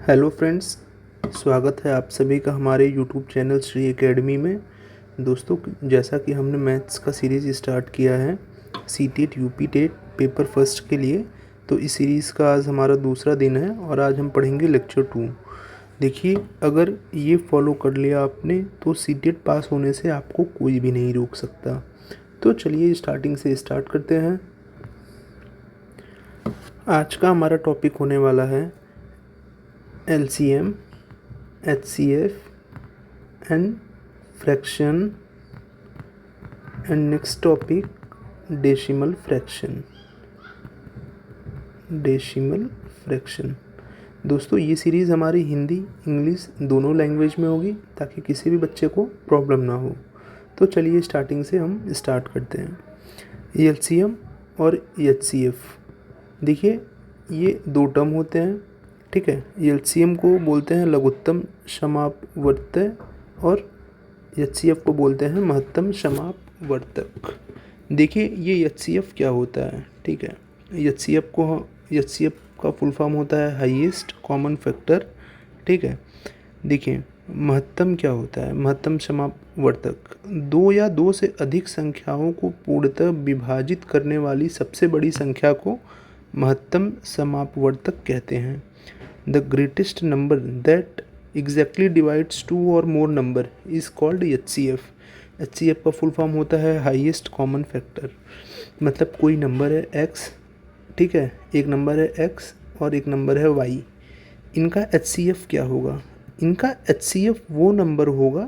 Hello friends, स्वागत है आप सभी का हमारे यूट्यूब चैनल श्री एकेडमी में। दोस्तों, जैसा कि हमने मैथ्स का सीरीज़ स्टार्ट किया है C TET UP TET paper first के लिए, तो इस सीरीज़ का आज हमारा दूसरा दिन है और आज हम पढ़ेंगे लेक्चर 2। देखिए, अगर ये फॉलो कर लिया आपने तो सी टेट पास होने से आपको कोई भी नहीं रोक सकता। तो चलिए स्टार्टिंग से स्टार्ट करते हैं। आज का हमारा टॉपिक होने वाला है LCM, HCF and fraction, and next topic decimal fraction। दोस्तों, ये सीरीज़ हमारी हिंदी इंग्लिश दोनों लैंग्वेज में होगी ताकि किसी भी बच्चे को प्रॉब्लम ना हो। तो चलिए स्टार्टिंग से हम स्टार्ट करते हैं। LCM और HCF, देखिए ये दो टर्म होते हैं, ठीक है। LCM को बोलते हैं लघुत्तम समापवर्तक और HCF को बोलते हैं महत्तम समापवर्तक। देखिए ये HCF क्या होता है, ठीक है। HCF का फुल फॉर्म होता है हाईएस्ट कॉमन फैक्टर, ठीक है। देखिए महत्तम क्या होता है, महत्तम समापवर्तक दो या दो से अधिक संख्याओं को पूर्णतः विभाजित करने वाली सबसे बड़ी संख्या को महत्तम समापवर्तक कहते हैं। The greatest number that exactly divides two or more number is called HCF। HCF का फुल फॉर्म होता है हाईएस्ट कॉमन फैक्टर। मतलब कोई नंबर है x, ठीक है, एक नंबर है x और एक नंबर है y, इनका HCF क्या होगा? इनका HCF वो नंबर होगा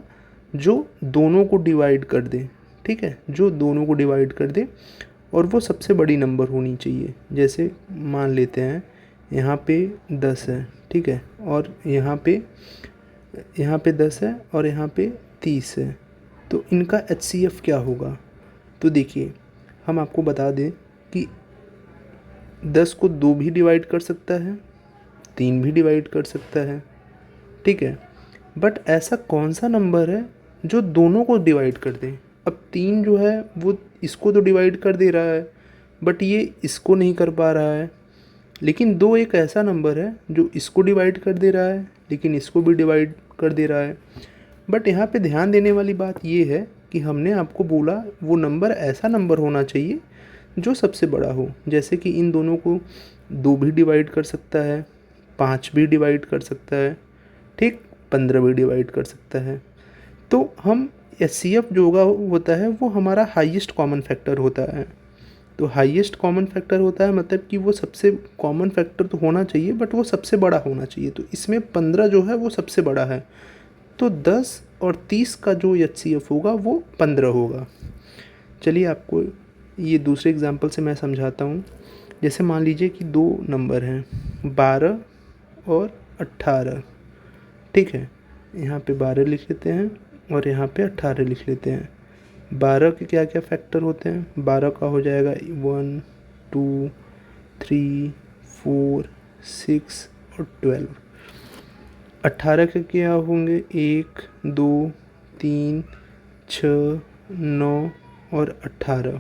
जो दोनों को डिवाइड कर दे, ठीक है, जो दोनों को डिवाइड कर दे और वो सबसे बड़ी नंबर होनी चाहिए। जैसे मान लेते हैं यहाँ पे 10 है, ठीक है, और यहाँ पे 10 है और यहाँ पे 30 है, तो इनका HCF क्या होगा? तो देखिए हम आपको बता दें कि 10 को 2 भी डिवाइड कर सकता है, 3 भी डिवाइड कर सकता है, ठीक है। बट ऐसा कौन सा नंबर है जो दोनों को डिवाइड कर दे? अब 3 जो है वो इसको तो डिवाइड कर दे रहा है बट ये इसको नहीं कर पा रहा है। लेकिन 2 एक ऐसा नंबर है जो इसको डिवाइड कर दे रहा है लेकिन इसको भी डिवाइड कर दे रहा है। बट यहाँ पे ध्यान देने वाली बात ये है कि हमने आपको बोला वो नंबर ऐसा नंबर होना चाहिए जो सबसे बड़ा हो। जैसे कि इन दोनों को 2 भी डिवाइड कर सकता है, 5 भी डिवाइड कर सकता है, ठीक, 15 भी डिवाइड कर सकता है। तो हम HCF जो होता है वो हमारा हाईएस्ट कॉमन फैक्टर होता है। तो हाईएस्ट कॉमन फैक्टर होता है मतलब कि वो सबसे कॉमन फैक्टर तो होना चाहिए बट वो सबसे बड़ा होना चाहिए। तो इसमें 15 जो है वो सबसे बड़ा है, तो 10 और 30 का जो HCF होगा वो 15 होगा। चलिए आपको ये दूसरे एग्जांपल से मैं समझाता हूँ। जैसे मान लीजिए कि 2 नंबर हैं 12 और 18, ठीक है। यहाँ पे 12 लिख लेते हैं और यहाँ पे 18 लिख लेते हैं। 12 के क्या क्या फैक्टर होते हैं? 12 का हो जाएगा 1 2 3 4 6 और 12। 18 के क्या होंगे? 1 2 3 6 9 और 18।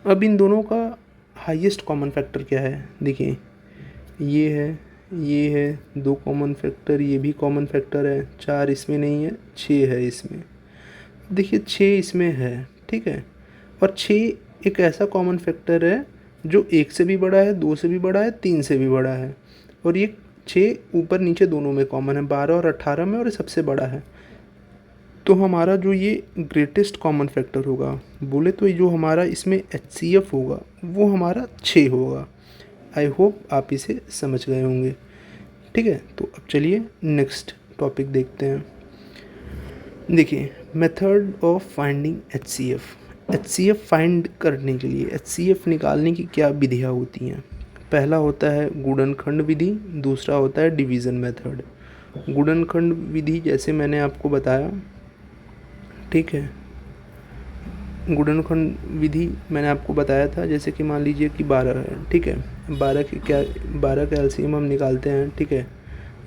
अब इन दोनों का हाईएस्ट कॉमन फैक्टर क्या है? देखिए ये है 2 कॉमन फैक्टर, ये भी कॉमन फैक्टर है, 4 इसमें नहीं है, 6 है इसमें। देखिए 6 इसमें है, ठीक है, और 6 एक ऐसा कॉमन फैक्टर है जो 1 से भी बड़ा है, 2 से भी बड़ा है, 3 से भी बड़ा है, और ये 6 ऊपर नीचे दोनों में कॉमन है, 12 और 18 में, और ये सबसे बड़ा है। तो हमारा जो ये ग्रेटेस्ट कॉमन फैक्टर होगा बोले तो जो हमारा इसमें HCF होगा वो हमारा 6 होगा। आई होप आप इसे समझ गए होंगे, ठीक है। तो अब चलिए नेक्स्ट टॉपिक देखते हैं। देखिए method of finding HCF find करने के लिए HCF निकालने की क्या विधियाँ होती हैं? पहला होता है गुणनखंड विधि, दूसरा होता है डिवीज़न मेथड। गुणनखंड विधि जैसे मैंने आपको बताया, ठीक है, गुणनखंड विधि मैंने आपको बताया था। जैसे कि मान लीजिए कि 12 है, ठीक है, 12 का LCM हम निकालते हैं, ठीक है,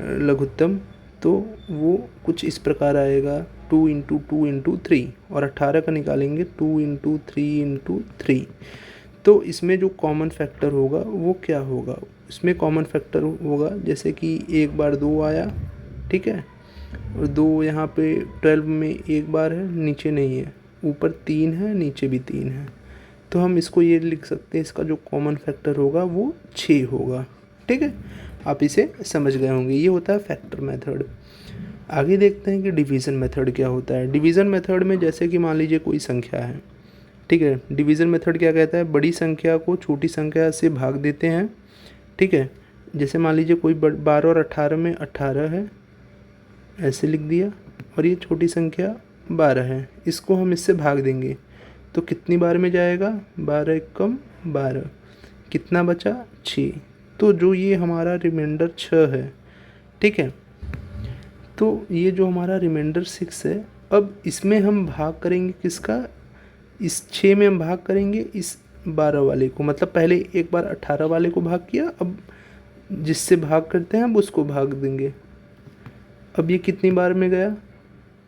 लघुत्तम, तो वो कुछ इस प्रकार आएगा 2 × 2 × 3, और 18 का निकालेंगे 2 × 3 × 3। तो इसमें जो कॉमन फैक्टर होगा वो क्या होगा? इसमें कॉमन फैक्टर होगा, जैसे कि 1 बार 2 आया, ठीक है, और 2 यहाँ पे 12 में 1 बार है, नीचे नहीं है, ऊपर 3 है, नीचे भी 3 है। तो हम इसको ये लिख सकते हैं, इसका जो कॉमन फैक्टर होगा वो 6 होगा। ठीक है, आप इसे समझ गए होंगे। ये होता है फैक्टर मेथड। आगे देखते हैं कि डिवीज़न मेथड क्या होता है। डिवीज़न मेथड में जैसे कि मान लीजिए कोई संख्या है, ठीक है, डिवीज़न मेथड क्या कहता है, बड़ी संख्या को छोटी संख्या से भाग देते हैं। ठीक है, जैसे मान लीजिए कोई 12 और 18 में 18 है, ऐसे लिख दिया, और ये छोटी संख्या 12 है, इसको हम इससे भाग देंगे तो कितनी बार में जाएगा, 12 कम 12, कितना बचा 6। तो जो ये हमारा रिमाइंडर 6 है, ठीक है, तो ये जो हमारा रिमाइंडर 6 है, अब इसमें हम भाग करेंगे किसका, इस 6 में हम भाग करेंगे इस 12 वाले को, मतलब पहले एक बार 18 वाले को भाग किया, अब जिससे भाग करते हैं अब उसको भाग देंगे। अब ये कितनी बार में गया,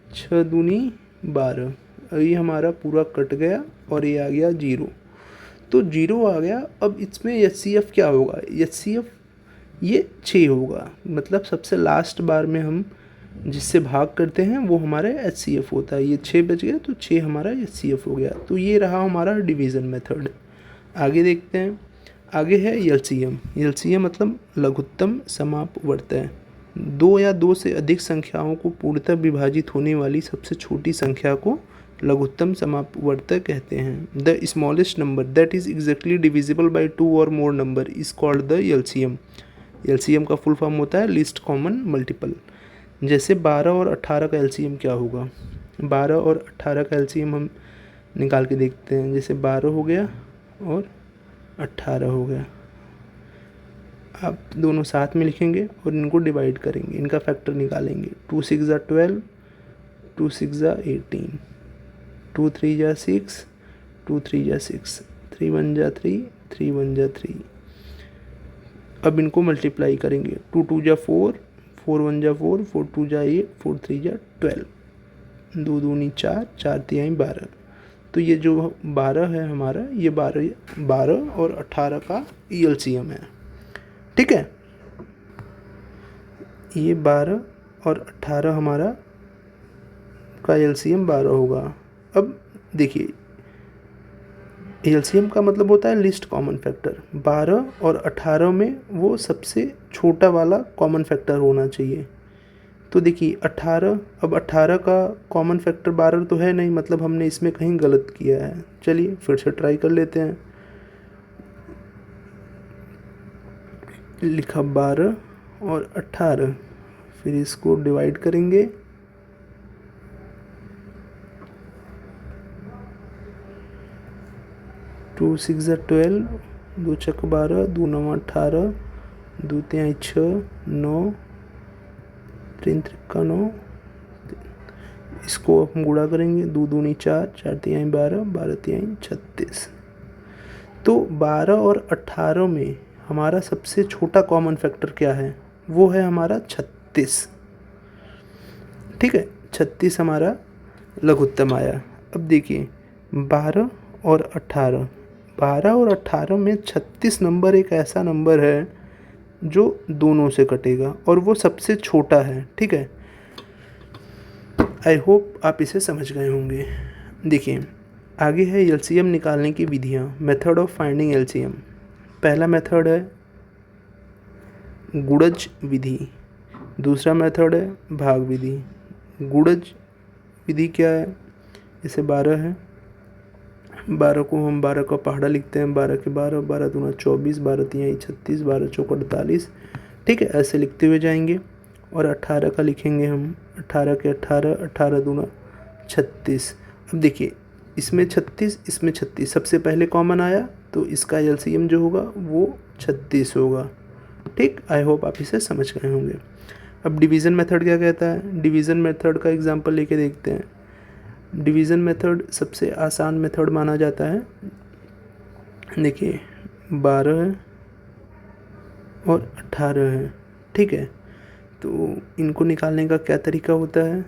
6 दूनी 12, अब ये हमारा पूरा कट गया और ये आ गया 0। तो 0 आ गया। अब इसमें HCF क्या होगा, HCF ये 6 होगा, मतलब सबसे लास्ट बार में हम जिससे भाग करते हैं वो हमारा HCF होता है। ये 6 बच गया तो 6 हमारा HCF हो गया। तो ये रहा हमारा डिवीज़न मेथड। आगे देखते हैं, आगे है LCM। LCM मतलब लघुत्तम समापवर्तय। 2 या 2 से अधिक संख्याओं को पूर्णतः विभाजित होने वाली सबसे छोटी संख्या को लघुत्तम समापवर्तय कहते हैं। The smallest number that is exactly divisible by 2 और मोर number is called the LCM। LCM का फुल फॉर्म होता है लीस्ट कॉमन मल्टीपल। जैसे 12 और 18 का LCM क्या होगा, 12 और 18 का LCM हम निकाल के देखते हैं। जैसे 12 हो गया और 18 हो गया, आप दोनों साथ में लिखेंगे और इनको डिवाइड करेंगे, इनका फैक्टर निकालेंगे। 2 6 ज़ा 12, 2 6 ज़ा 18, 2 3 ज़ा 6, 2 3 ज़ा 6, 3 1 ज़ा 3, 3 1 ज़ा 3। अब इनको मल्टीप्लाई करेंगे, 2 2 ज़ा 4, 4 1 ज़ा 4, 4 2 ज़ा 8, 4 3 ज़ा 12, 2 दूनी 4, 4 तिहाई 12। तो ये जो 12 है हमारा, ये 12 और 18 का LCM है। ठीक है, ये 12 और 18 हमारा का LCM 12 होगा। अब देखिए, LCM का मतलब होता है लिस्ट कॉमन फैक्टर। 12 और 18 में वो सबसे छोटा वाला कॉमन फैक्टर होना चाहिए। तो देखिए 18, अब 18 का कॉमन फैक्टर 12 तो है नहीं, मतलब हमने इसमें कहीं गलत किया है। चलिए फिर से ट्राई कर लेते हैं। लिखा 12 और 18, फिर इसको डिवाइड करेंगे, टू 6 ज़ा 12, 2 छक 12, 2 9 18, 2 तिहाई 6, 9, 3 त्रिक्का 9, इसको हम गुणा करेंगे, 2 दूनी 4, 4 तिहाई 12, 12 तिहाई 36। तो 12 और 18 में हमारा सबसे छोटा कॉमन फैक्टर क्या है, वो है हमारा 36। ठीक है, 36 हमारा लघुत्तम आया। अब देखिए 12 और 18, 12 और 18 में 36 नंबर एक ऐसा नंबर है जो दोनों से कटेगा और वो सबसे छोटा है। ठीक है, आई होप आप इसे समझ गए होंगे। देखिए आगे है LCM निकालने की विधियाँ, मेथड ऑफ फाइंडिंग LCM। पहला मेथड है गुणज विधि, दूसरा मेथड है भाग विधि। गुणज विधि क्या है, जैसे 12 है, 12 को हम 12 का पहाड़ा लिखते हैं, 12 के 12, 12 दूना 24, 12 तिहाई 36, 12 चौक 48। ठीक है, ऐसे लिखते हुए जाएंगे। और 18 का लिखेंगे हम, 18 के 18, 18 दूना 36। अब देखिए इसमें 36, इसमें 36, सबसे पहले कॉमन आया तो इसका LCM जो होगा वो 36 होगा। ठीक, आई होप आप इसे समझ गए होंगे। अब डिवीज़न मेथड क्या कहता है, डिवीज़न मेथड का एग्जांपल लेके देखते हैं। डिवीज़न मेथड सबसे आसान मेथड माना जाता है। देखिए 12 है और 18 है, ठीक है, तो इनको निकालने का क्या तरीका होता है,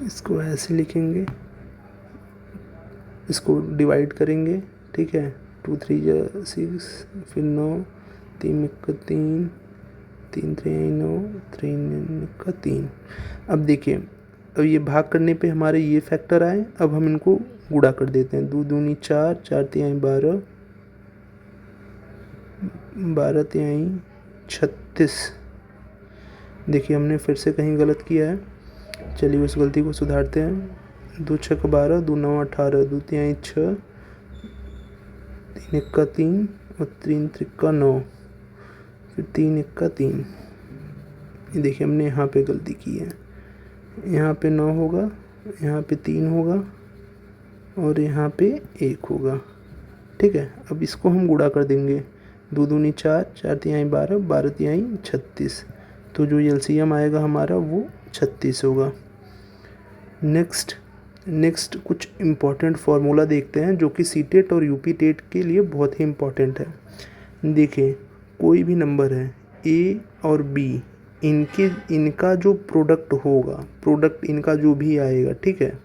इसको ऐसे लिखेंगे, इसको डिवाइड करेंगे, ठीक है, 2 3 जा 6, फिर 9, 3 1 3, 3 3 9, 3 1 3। अब देखिए, अब ये भाग करने पे हमारे ये फैक्टर आए, अब हम इनको गुणा कर देते हैं। 2 दूनी 4, 4 तिहाई 12, 12 तिहाई 36। देखिए हमने फिर से कहीं गलत किया है, चलिए उस गलती को सुधारते हैं। 2 6 12, 2 9 18, 2 तिहाई 6, 3 1 3 और 3 3 9, फिर 3 1 3। ये देखिए हमने यहाँ पे गलती की है, यहाँ पे 9 होगा, यहाँ पे 3 होगा और यहाँ पे 1 होगा। ठीक है, अब इसको हम गुणा कर देंगे। 2 दूनी 4, 4 तिहाई 12, 12 तिहाई 36। तो जो एलसीएम आएगा हमारा वो 36 होगा। नेक्स्ट कुछ इम्पॉर्टेंट फार्मूला देखते हैं जो कि सीटेट और यूपी टेट के लिए बहुत ही इम्पॉर्टेंट है। देखिए कोई भी नंबर है ए और बी, इनका जो प्रोडक्ट होगा, प्रोडक्ट इनका जो भी आएगा, ठीक है,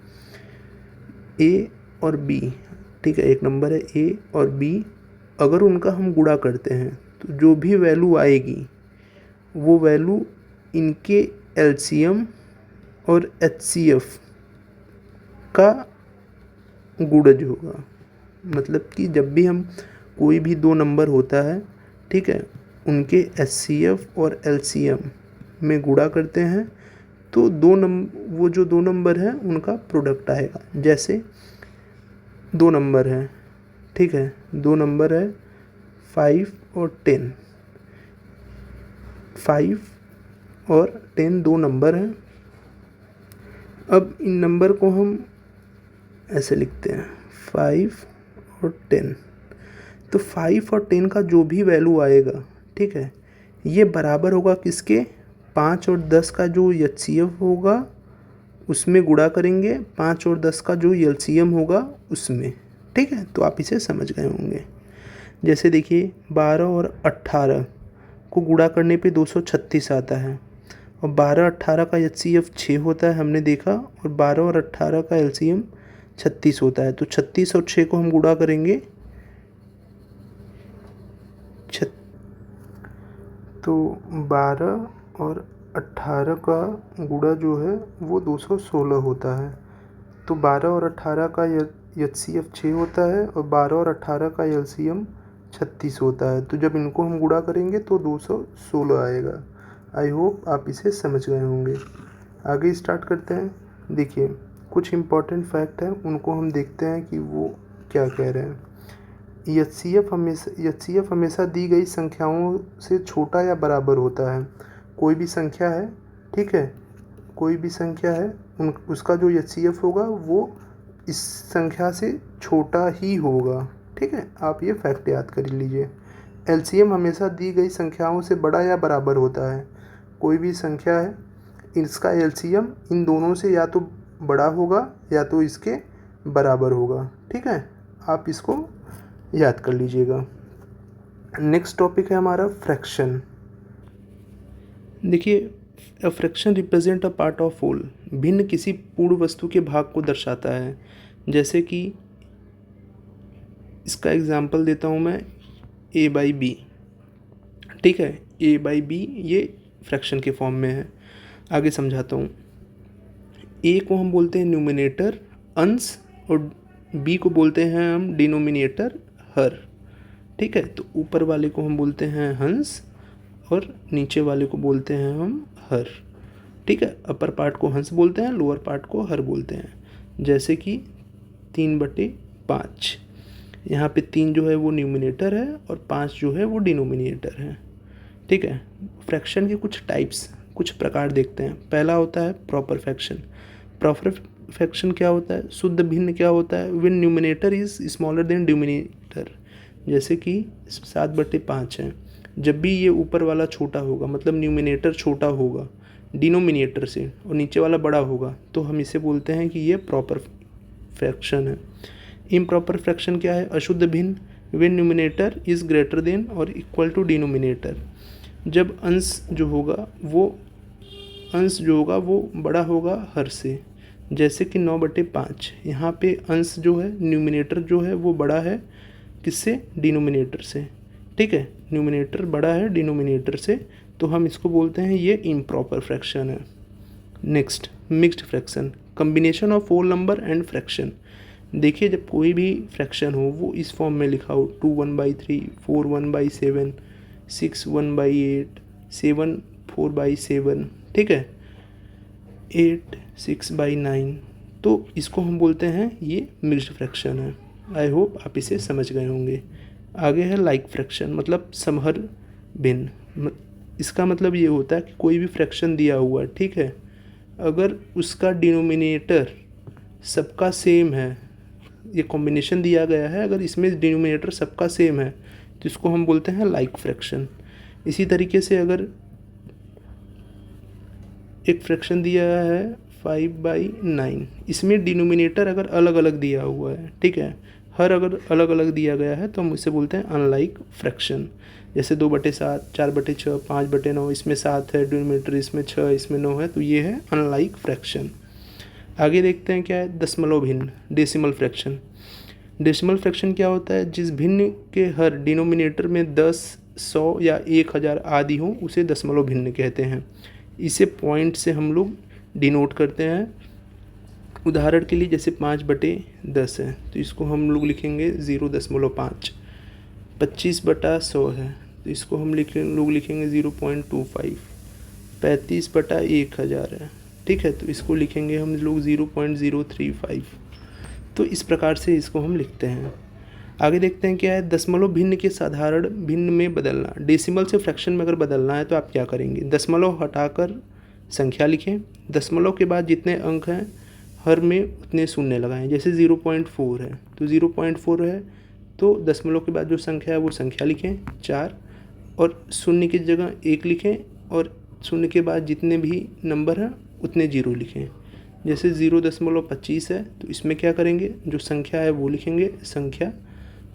ए और बी, ठीक है, एक नंबर है ए और बी, अगर उनका हम गुणा करते हैं तो जो भी वैल्यू आएगी वो वैल्यू इनके एलसीएम और एचसीएफ का गुणज होगा। मतलब कि जब भी हम कोई भी दो नंबर होता है, ठीक है, उनके एचसीएफ और एलसीएम में गुणा करते हैं तो वो जो दो नंबर हैं उनका प्रोडक्ट आएगा। जैसे दो नंबर हैं, ठीक है, दो नंबर है 5 और 10, 5 और 10 दो नंबर हैं। अब इन नंबर को हम ऐसे लिखते हैं 5 और 10। तो 5 और 10 का जो भी वैल्यू आएगा, ठीक है, ये बराबर होगा किसके, 5 और 10 का जो एचसीएफ होगा उसमें गुणा करेंगे 5 और 10 का जो एलसीएम होगा उसमें। ठीक है, तो आप इसे समझ गए होंगे। जैसे देखिए 12 और 18 को गुणा करने पे 236 आता है और 12 18 का एचसीएफ 6 होता है, हमने देखा, और 12 और 18 का एलसीएम 36 होता है। तो 36 और 6 को हम गुणा करेंगे, तो 12 और 18 का गुणा जो है वो 216 होता है। तो 12 और 18 का एचसीएफ 6 होता है और 12 और 18 का एलसीएम 36 होता है। तो जब इनको हम गुणा करेंगे तो 216 आएगा। आई होप आप इसे समझ गए होंगे। आगे स्टार्ट करते हैं। देखिए कुछ इम्पॉर्टेंट फैक्ट हैं, उनको हम देखते हैं कि वो क्या कह रहे हैं। एचसीएफ हमेशा दी गई संख्याओं से छोटा या बराबर होता है। कोई भी संख्या है, ठीक है, कोई भी संख्या है, उसका जो एचसीएफ होगा वो इस संख्या से छोटा ही होगा। ठीक है, आप ये फैक्ट याद कर लीजिए। एलसीएम हमेशा दी गई संख्याओं से बड़ा या बराबर होता है। कोई भी संख्या है, इसका एलसीएम इन दोनों से या तो बड़ा होगा या तो इसके बराबर होगा। ठीक है, आप इसको याद कर लीजिएगा। नेक्स्ट टॉपिक है हमारा फ्रैक्शन। देखिए, a fraction represent a part of whole. भिन्न किसी पूर्ण वस्तु के भाग को दर्शाता है। जैसे कि इसका एग्जांपल देता हूँ मैं, a/b। ठीक है, a/b ये फ्रैक्शन के फॉर्म में है। आगे समझाता हूँ। a को हम बोलते हैं न्यूमिनेटर, अंश, और b को बोलते हैं हम डिनोमिनेटर, हर। ठीक है, तो ऊपर वाले को हम बोलते हैं हंस और नीचे वाले को बोलते हैं हम हर। ठीक है, अपर पार्ट को हंस बोलते हैं, लोअर पार्ट को हर बोलते हैं। जैसे कि 3/5, यहाँ पे 3 जो है वो न्यूमिनेटर है और 5 जो है वो डिनोमिनेटर है। ठीक है, फ्रैक्शन के कुछ टाइप्स, कुछ प्रकार देखते हैं। पहला होता है प्रॉपर फ्रैक्शन। प्रॉपर फ्रैक्शन क्या होता है, शुद्ध भिन्न क्या होता है, when numerator is smaller than denominator. जैसे कि 7/5 है, जब भी ये ऊपर वाला छोटा होगा, मतलब न्यूमिनेटर छोटा होगा डिनोमिनेटर से और नीचे वाला बड़ा होगा, तो हम इसे बोलते हैं कि ये प्रॉपर फ्रैक्शन है। इम्प्रॉपर फ्रैक्शन क्या है, अशुद्ध भिन्न, when numerator is greater than और इक्वल टू डिनोमिनेटर। जब अंश जो होगा वो बड़ा होगा हर से। जैसे कि 9/5, यहाँ पे अंश जो है, न्यूमिनेटर जो है वो बड़ा है किससे? डिनोमिनेटर से। ठीक है, न्यूमिनेटर बड़ा है डिनोमिनेटर से, तो हम इसको बोलते हैं ये इम्प्रॉपर फ्रैक्शन है। Next, mixed fraction, combination of whole number and fraction. देखिए, जब कोई भी फ्रैक्शन हो वो इस फॉर्म में लिखा हो 2 1/3, 4 1/7, 6 1/8, 7 4/7, ठीक है, 8 6/9, तो इसको हम बोलते हैं ये मिक्स्ड फ्रैक्शन है। आई होप आप इसे समझ गए होंगे। आगे है लाइक फ्रैक्शन, मतलब समहर भिन्न। इसका मतलब ये होता है कि कोई भी फ्रैक्शन दिया हुआ है, ठीक है, अगर उसका डिनोमिनेटर सबका सेम है, ये कॉम्बिनेशन दिया गया है, अगर इसमें डिनोमिनेटर सबका सेम है तो इसको हम बोलते हैं लाइक फ्रैक्शन। इसी तरीके से अगर एक फ्रैक्शन दिया है 5/9, इसमें डिनोमिनेटर अगर अलग अलग दिया हुआ है, ठीक है, हर अगर अलग अलग दिया गया है तो हम इसे बोलते हैं अनलाइक फ्रैक्शन। जैसे 2/7, 4/6, 5/9, इसमें 7 है डिनोमिनेटर, इसमें 6, इसमें 9 है, तो ये है अनलाइक फ्रैक्शन। आगे देखते हैं क्या है, दशमलव भिन्न, डेसिमल फ्रैक्शन। डेसिमल फ्रैक्शन क्या होता है? जिस भिन्न के हर डिनोमिनेटर में 10, 100 या 1000 आदि हो उसे दशमलव भिन्न कहते हैं। इसे पॉइंट से हम लोग डिनोट करते हैं। उदाहरण के लिए जैसे 5/10 है तो इसको हम लोग लिखेंगे 0.5। 25/100 है तो इसको हम लोग लिखेंगे 0.25। 35/1000 है, ठीक है, तो इसको लिखेंगे हम लोग 0.035। तो इस प्रकार से इसको हम लिखते हैं। आगे देखते हैं क्या है, दशमलव भिन्न के साधारण भिन्न में बदलना। डेसिमल से फ्रैक्शन में अगर बदलना है तो आप क्या करेंगे? दशमलव हटाकर संख्या लिखें, दशमलव के बाद जितने अंक हैं हर में उतने शून्य लगाएं। जैसे 0.4 है तो 0.4 है तो दशमलव के बाद जो संख्या है वो संख्या लिखें 4, और शून्य की जगह 1 लिखें, और शून्य के बाद जितने भी नंबर हैं उतने जीरो लिखें। जैसे 0.25 है तो इसमें क्या करेंगे, जो संख्या है वो लिखेंगे संख्या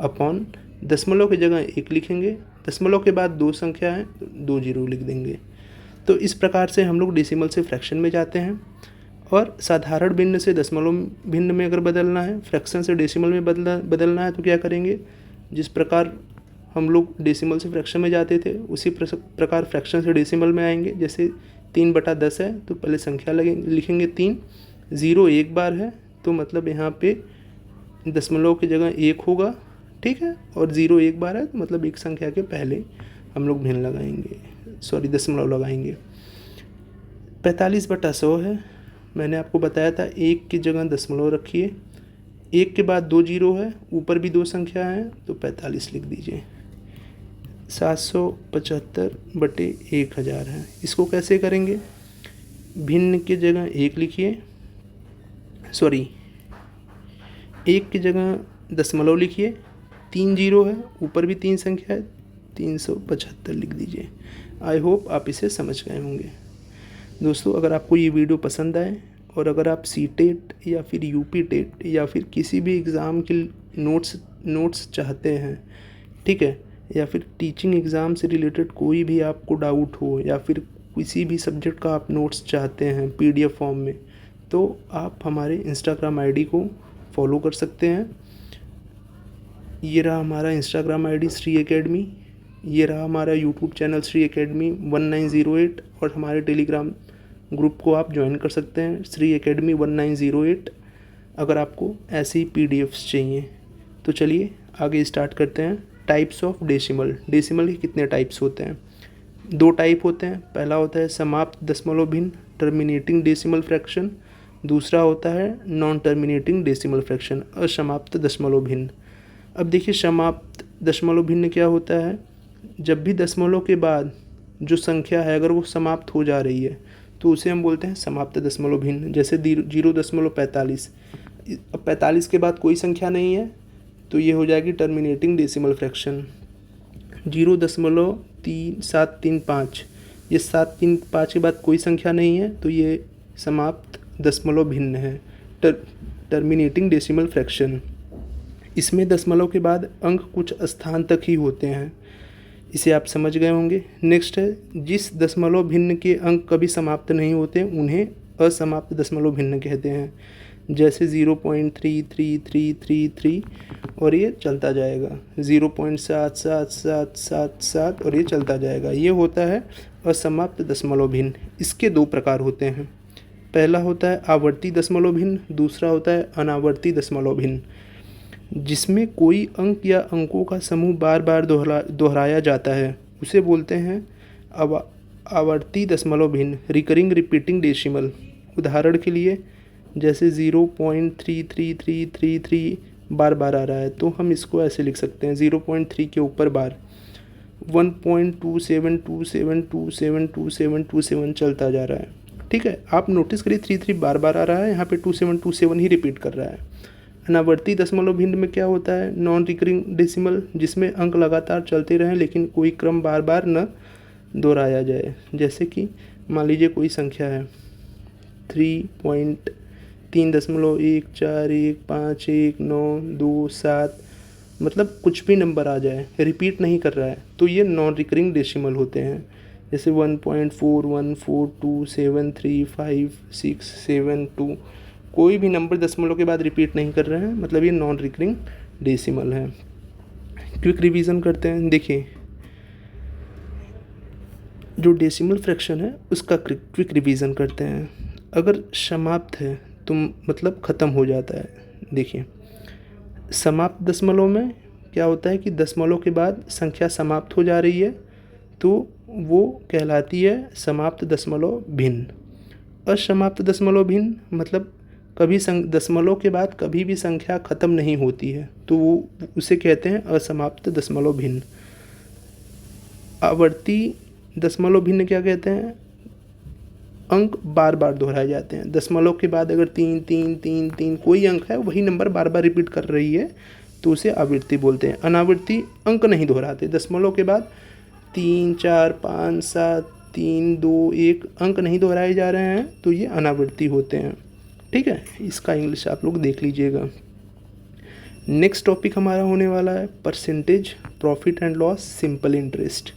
अपॉन, दशमलव की जगह 1 लिखेंगे, दशमलव के बाद 2 संख्या है तो 2 जीरो लिख देंगे। तो इस प्रकार से हम लोग डेसिमल से फ्रैक्शन में जाते हैं। और साधारण भिन्न से दशमलव भिन्न में अगर बदलना है, फ्रैक्शन से डेसिमल में बदलना है तो क्या करेंगे? जिस प्रकार हम लोग डेसिमल से फ्रैक्शन में जाते थे उसी प्रकार फ्रैक्शन से डेसिमल में आएंगे। जैसे 3/10 है तो पहले संख्या लिखेंगे 3, 0 एक बार है तो मतलब यहाँ पे दशमलव की जगह 1 होगा, ठीक है, और 0 एक बार है तो मतलब एक संख्या के पहले हम लोग भिन्न लगाएंगे, दशमलव लगाएंगे। 45/100 है, मैंने आपको बताया था 1 की जगह दशमलव रखिए, 1 के बाद 2 जीरो है, ऊपर भी 2 संख्या है तो 45 लिख दीजिए। 775/1000 है। इसको कैसे करेंगे? भिन्न की जगह 1 लिखिए, 1 की जगह दशमलव लिखिए, 3 जीरो है, ऊपर भी 3 संख्या है, 375 लिख दीजिए। आई होप आप इसे समझ गए होंगे। दोस्तों, अगर आपको ये वीडियो पसंद आए और अगर आप सीटेट या फिर यूपी टेट या फिर किसी भी एग्ज़ाम के नोट्स चाहते हैं, ठीक है, या फिर टीचिंग एग्ज़ाम से रिलेटेड कोई भी आपको डाउट हो या फिर किसी भी सब्जेक्ट का आप नोट्स चाहते हैं PDF फॉर्म में, तो आप हमारे इंस्टाग्राम ID को फॉलो कर सकते हैं। ये रहा हमारा इंस्टाग्राम ID श्री एकेडमी, ये रहा हमारा यूट्यूब चैनल श्री एकेडमी 1908, और हमारे टेलीग्राम ग्रुप को आप ज्वाइन कर सकते हैं श्री एकेडमी 1908 अगर आपको ऐसी PDFs चाहिए। तो चलिए आगे स्टार्ट करते हैं। Types of decimal. डेसिमल के कितने टाइप्स होते हैं? 2 टाइप होते हैं। पहला होता है समाप्त दशमलव भिन्न, टर्मिनेटिंग डेसिमल फ्रैक्शन। दूसरा होता है नॉन टर्मिनेटिंग डेसिमल फ्रैक्शन, असमाप्त दशमलव भिन्न। अब देखिए, समाप्त दशमलव भिन्न क्या होता है? जब भी दशमलव के बाद जो संख्या है अगर वो समाप्त हो जा रही है तो उसे हम बोलते हैं समाप्त दशमलव भिन्न। जैसे 0.45, अब 45 के बाद कोई संख्या नहीं है तो ये हो जाएगी टर्मिनेटिंग डेसिमल फ्रैक्शन। 0.3735, ये 735 के बाद कोई संख्या नहीं है तो ये समाप्त दशमलव भिन्न है, टर्मिनेटिंग डेसिमल फ्रैक्शन। इसमें दशमलव के बाद अंक कुछ स्थान तक ही होते हैं, इसे आप समझ गए होंगे। नेक्स्ट है, जिस दशमलव भिन्न के अंक कभी समाप्त नहीं होते उन्हें असमाप्त दशमलव भिन्न कहते हैं। जैसे 0.3333 और ये चलता जाएगा, 0.7777 और ये चलता जाएगा। ये होता है असमाप्त दशमलव भिन्न। इसके दो प्रकार होते हैं। पहला होता है आवर्ती दशमलव भिन्न, दूसरा होता है अनावर्ती दशमलव भिन्न, जिसमें कोई अंक या अंकों का समूह बार बार दोहराया जाता है, उसे बोलते हैं आवर्ती दशमलव भिन्न, रिकरिंग रिपीटिंग डेसिमल। उदाहरण के लिए जैसे 0.33333 बार बार आ रहा है तो हम इसको ऐसे लिख सकते हैं, 0.3 के ऊपर बार 1.27272727 चलता जा रहा है। ठीक है, आप नोटिस करिए 33 बार बार आ रहा है, यहाँ पे 2727 ही रिपीट कर रहा है। अनावर्ती दशमलव भिन्न में क्या होता है, नॉन रिकरिंग डेसिमल, जिसमें अंक लगातार चलते रहें लेकिन कोई क्रम बार बार न दोहराया जाए। जैसे कि मान लीजिए कोई संख्या है 3.3.1415192 मतलब कुछ भी नंबर आ जाए, रिपीट नहीं कर रहा है, तो ये नॉन रिकरिंग डेसिमल होते हैं। जैसे 1.4142735672, कोई भी नंबर दशमलव के बाद रिपीट नहीं कर रहे हैं, मतलब ये नॉन रिकरिंग डेसिमल है। क्विक रिवीजन करते हैं। देखिए, जो डेसिमल फ्रैक्शन है उसका क्विक रिवीजन करते हैं। अगर समाप्त है तो मतलब ख़त्म हो जाता है। देखिए, समाप्त दशमलव में क्या होता है कि दशमलव के बाद संख्या समाप्त हो जा रही है तो वो कहलाती है समाप्त दशमलव भिन्न। असमाप्त दशमलव भिन्न मतलब कभी दशमलव के बाद कभी भी संख्या ख़त्म नहीं होती है तो वो उसे कहते हैं असमाप्त दशमलव भिन्न। आवर्ती दशमलव भिन्न क्या कहते हैं, अंक बार बार दोहराए जाते हैं। दशमलव के बाद अगर 3 कोई अंक है, वही नंबर बार बार रिपीट कर रही है तो उसे आवृत्ति बोलते हैं। अनावृत्ति अंक नहीं दोहराते, दशमलव के बाद 3 4 5 7 3 2 1 अंक नहीं दोहराए जा रहे हैं तो ये अनावृत्ति होते हैं। ठीक है, इसका इंग्लिश आप लोग देख लीजिएगा। नेक्स्ट टॉपिक हमारा होने वाला है percentage profit and loss simple interest.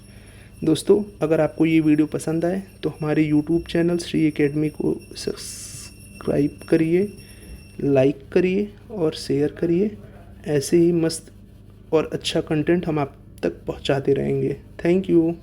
दोस्तों, अगर आपको ये वीडियो पसंद आए तो हमारे यूट्यूब चैनल श्री एकेडमी को सब्सक्राइब करिए, लाइक करिए और शेयर करिए। ऐसे ही मस्त और अच्छा कंटेंट हम आप तक पहुंचाते रहेंगे। Thank you.